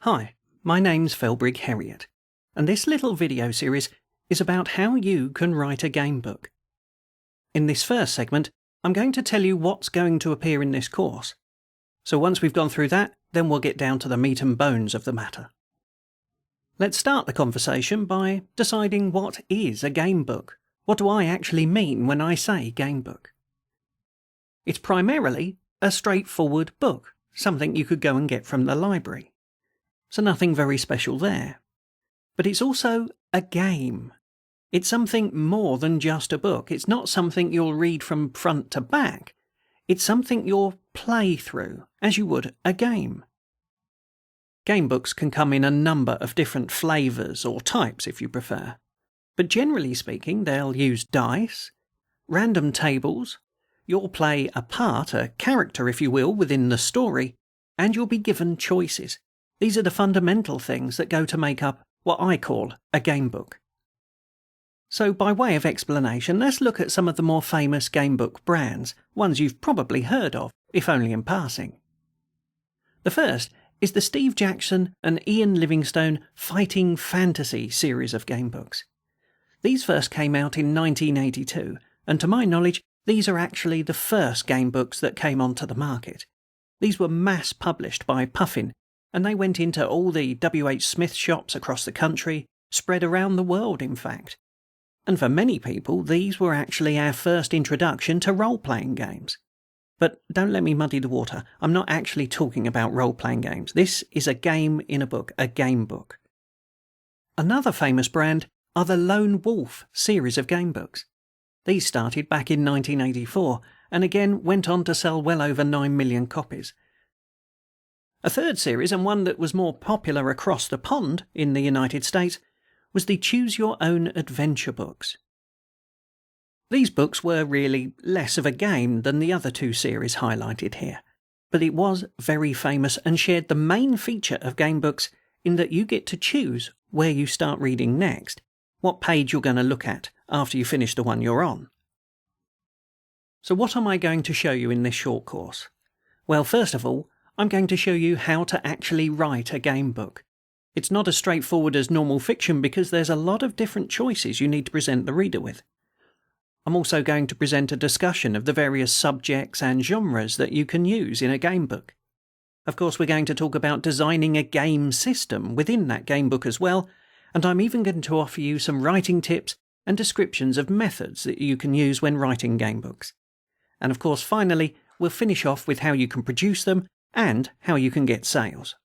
Hi, my name's Felbrigg Herriot, and this little video series is about how you can write a gamebook. In this first segment, I'm going to tell you what's going to appear in this course. So once we've gone through that, then we'll get down to the meat and bones of the matter. Let's start the conversation by deciding what is a gamebook. What do I actually mean when I say gamebook? It's primarily a straightforward book, something you could go and get from the library. So nothing very special there. But it's also a game. It's something more than just a book. It's not something you'll read from front to back. It's something you'll play through, as you would a game. Gamebooks can come in a number of different flavours or types if you prefer. But generally speaking, they'll use dice, random tables, you'll play a part, a character if you will, within the story, and you'll be given choices. These are the fundamental things that go to make up what I call a gamebook. So by way of explanation, let's look at some of the more famous gamebook brands, ones you've probably heard of, if only in passing. The first is the Steve Jackson and Ian Livingstone Fighting Fantasy series of gamebooks. These first came out in 1982, and to my knowledge, these are actually the first gamebooks that came onto the market. These were mass-published by Puffin, and they went into all the W.H. Smith shops across the country, spread around the world in fact. And for many people, these were actually our first introduction to role-playing games. But don't let me muddy the water, I'm not actually talking about role-playing games. This is a game in a book, a gamebook. Another famous brand are the Lone Wolf series of gamebooks. These started back in 1984, and again went on to sell well over 9 million copies. A third series, and one that was more popular across the pond in the United States, was the Choose Your Own Adventure books. These books were really less of a game than the other two series highlighted here, but it was very famous and shared the main feature of gamebooks in that you get to choose where you start reading next, what page you're going to look at after you finish the one you're on. So what am I going to show you in this short course? Well, first of all, I'm going to show you how to actually write a gamebook. It's not as straightforward as normal fiction because there's a lot of different choices you need to present the reader with. I'm also going to present a discussion of the various subjects and genres that you can use in a gamebook. Of course, we're going to talk about designing a game system within that gamebook as well, and I'm even going to offer you some writing tips and descriptions of methods that you can use when writing gamebooks. And of course, finally, we'll finish off with how you can produce them and how you can get sales.